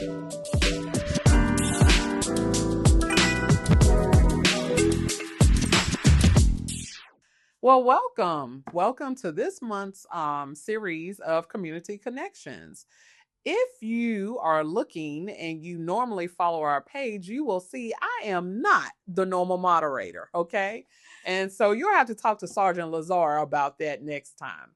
Well, welcome. Welcome to this month's series of Community Connections. If you are looking and you normally follow our page, you will see I am not the normal moderator, okay? And so you'll have to talk to Sergeant Lazar about that next time.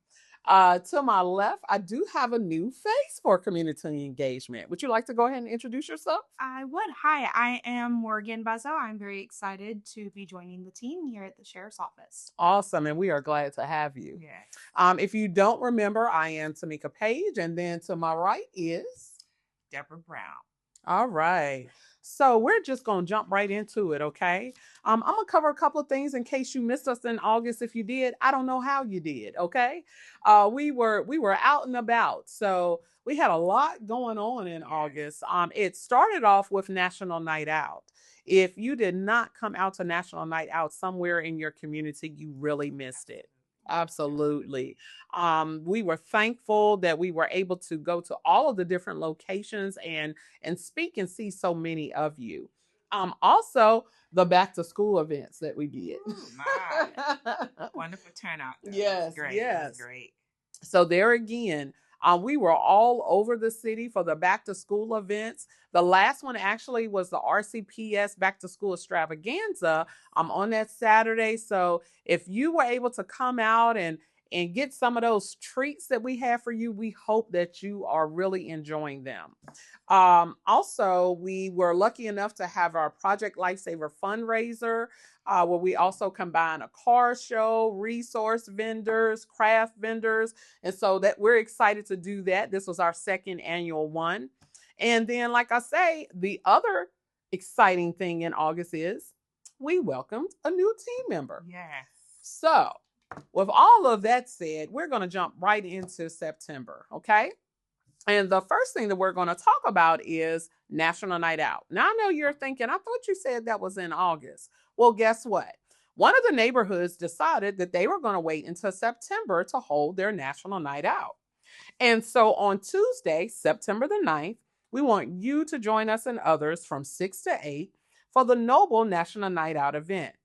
To my left, I do have a new face for community engagement. Would you like to go ahead and introduce yourself? I would. Hi, I am Morgan Buzzo. I'm very excited to be joining the team here at the Sheriff's Office. Awesome, and we are glad to have you. Yes. If you don't remember, I am Tamika Page, and then to my right is Deborah Brown. all right. So we're just gonna jump right into it, okay? I'm gonna cover a couple of things in case you missed us in August. If you did, I don't know how you did, okay? We were out and about, so we had a lot going on in August. It started off with National Night Out. If you did not come out to National Night Out somewhere in your community, you really missed it. Absolutely. We were thankful that we were able to go to all of the different locations and speak and see so many of you. Also the back to school events that we did. Ooh, my. Wonderful turnout. Yes, Great. yes. Great. So there again, we were all over the city for the back to school events. The last one actually was the RCPS back to school extravaganza on that Saturday. So if you were able to come out and get some of those treats that we have for you, we hope that you are really enjoying them. Also, we were lucky enough to have our Project Lifesaver fundraiser, where we also combine a car show, resource vendors, craft vendors. And so that we're excited to do that. This was our second annual one. And then, like I say, the other exciting thing in August is we welcomed a new team member. Yes. So, with all of that said, we're going to jump right into September, okay? And the first thing that we're going to talk about is National Night Out. Now, I know you're thinking, I thought you said that was in August. Well, guess what? One of the neighborhoods decided that they were going to wait until September to hold their National Night Out. And so on Tuesday, September the 9th, we want you to join us and others from 6 to 8 for the Noble National Night Out event.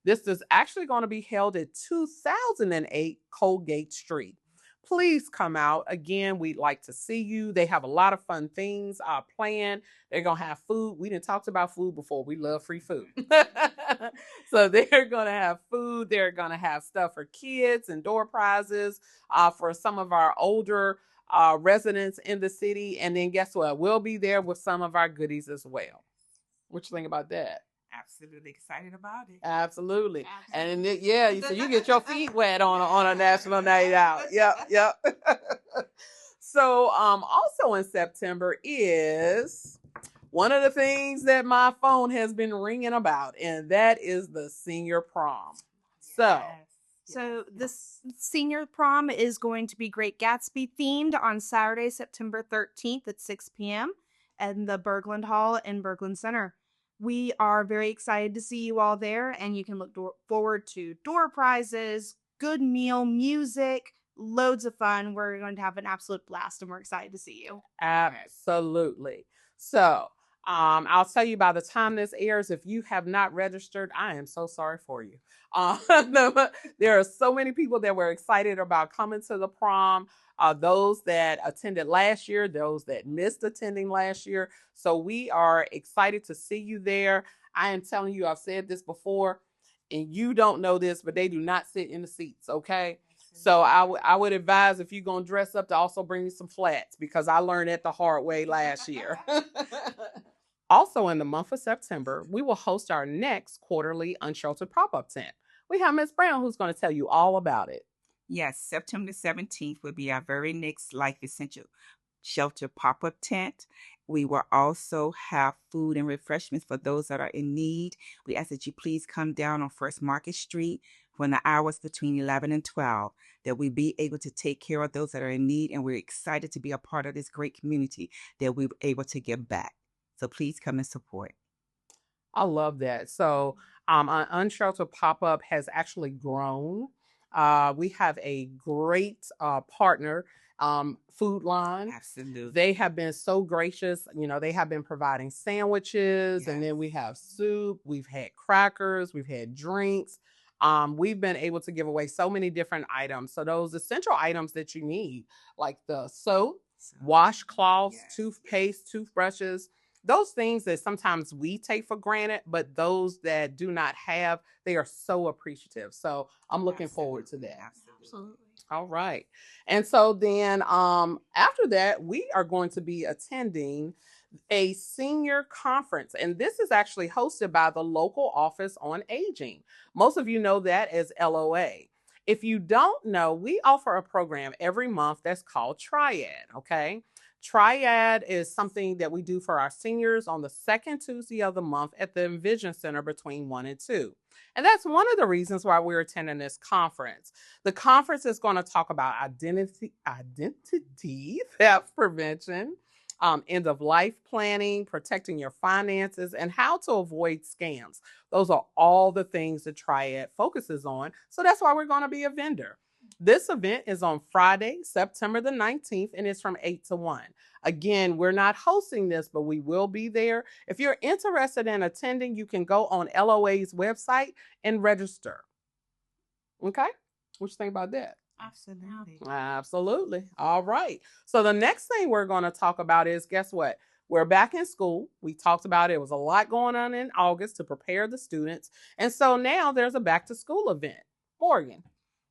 This is actually going to be held at 2008 Colgate Street. Please come out. Again, we'd like to see you. They have a lot of fun things planned. They're going to have food. We didn't talk about food before. We love free food. So they're going to have food. They're going to have stuff for kids and door prizes for some of our older residents in the city. And then guess what? We'll be there with some of our goodies as well. What you think about that? Absolutely excited about it. Absolutely. And yeah, so you get your feet wet on a national night out. Yep. So also in September is one of the things that my phone has been ringing about, and that is the senior prom. So this senior prom is going to be Great Gatsby themed on Saturday, September 13th at 6 p.m. at the Berglund Hall in Berglund Center. We are very excited to see you all there, and you can look forward to door prizes, good meal, music, loads of fun. We're going to have an absolute blast, and we're excited to see you. Absolutely. So I'll tell you by the time this airs, if you have not registered, I am so sorry for you. There are so many people that were excited about coming to the prom. Those that attended last year, those that missed attending last year. So we are excited to see you there. I am telling you, I've said this before, and you don't know this, but they do not sit in the seats, okay? So I would advise if you're going to dress up to also bring you some flats, because I learned it the hard way last year. Also in the month of September, we will host our next quarterly unsheltered pop-up tent. We have Ms. Brown who's going to tell you all about it. Yes, September 17th will be our very next Life Essential Shelter pop-up tent. We will also have food and refreshments for those that are in need. We ask that you please come down on First Market Street when the hours between 11 and 12, that we be able to take care of those that are in need, and we're excited to be a part of this great community that we're able to give back. So please come and support. I love that. So an unsheltered pop-up has actually grown. We have a great partner Food Line. Absolutely. They have been so gracious. They have been providing sandwiches, and then we have soup. We've had crackers. We've had drinks. We've been able to give away so many different items. So those essential items that you need, like the soap, washcloths, toothpaste, toothbrushes, those things that sometimes we take for granted, but those that do not have, they are so appreciative. So I'm looking forward to that. Absolutely. All right. And so then after that, we are going to be attending a senior conference. And this is actually hosted by the local Office on Aging. Most of you know that as LOA. If you don't know, we offer a program every month that's called Triad, okay? Triad is something that we do for our seniors on the second Tuesday of the month at the Envision Center between 1 and 2. And that's one of the reasons why we're attending this conference. The conference is going to talk about identity theft prevention, end of life planning, protecting your finances, and how to avoid scams. Those are all the things that Triad focuses on. So that's why we're going to be a vendor. This event is on Friday, September the 19th, and it's from 8 to 1. Again, we're not hosting this, but we will be there. If you're interested in attending, you can go on LOA's website and register. Okay? What you think about that? Absolutely. Absolutely. All right. So the next thing we're going to talk about is, guess what? We're back in school. We talked about it was a lot going on in August to prepare the students. And so now there's a back to school event. Morgan.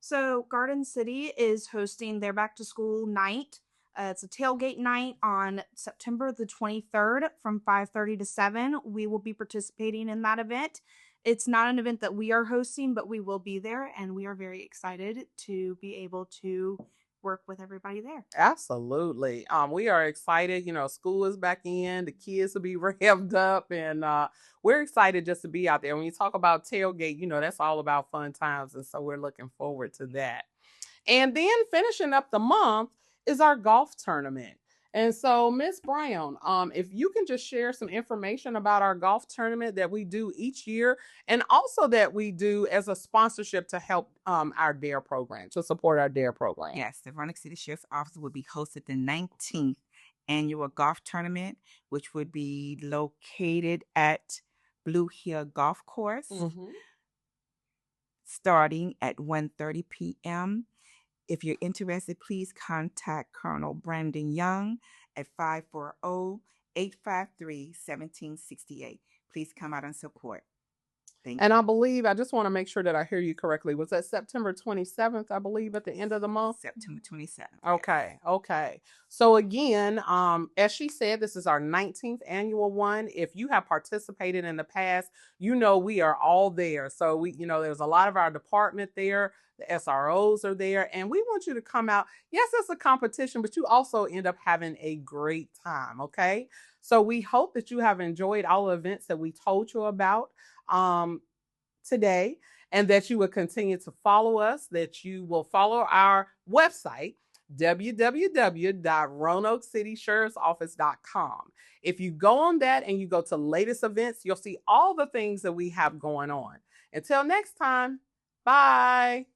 So Garden City is hosting their back to school night. It's a tailgate night on September the 23rd from 5:30 to 7. We will be participating in that event. It's not an event that we are hosting, but we will be there, and we are very excited to be able to work with everybody there. Absolutely. We are excited. School is back in, the kids will be revved up, and we're excited just to be out there. When you talk about tailgate, that's all about fun times. And so we're looking forward to that. And then finishing up the month is our golf tournament. And so, Miss Brown, if you can just share some information about our golf tournament that we do each year, and also that we do as a sponsorship to help our DARE program, to support our DARE program. Yes, the Roanoke City Sheriff's Office will be hosting the 19th annual golf tournament, which would be located at Blue Hill Golf Course, starting at 1:30 p.m. If you're interested, please contact Colonel Brandon Young at 540-853-1768. Please come out and support. Thank you. And I just want to make sure that I hear you correctly. Was that September 27th, I believe, at the end of the month? September 27th. Okay. Okay. So again, as she said, this is our 19th annual one. If you have participated in the past, we are all there. So there's a lot of our department there. The SROs are there, and we want you to come out. Yes, it's a competition, but you also end up having a great time. Okay. So we hope that you have enjoyed all the events that we told you about today, and that you will continue to follow us, that you will follow our website, www.roanokecitysheriffsoffice.com. If you go on that and you go to latest events, you'll see all the things that we have going on. Until next time, bye.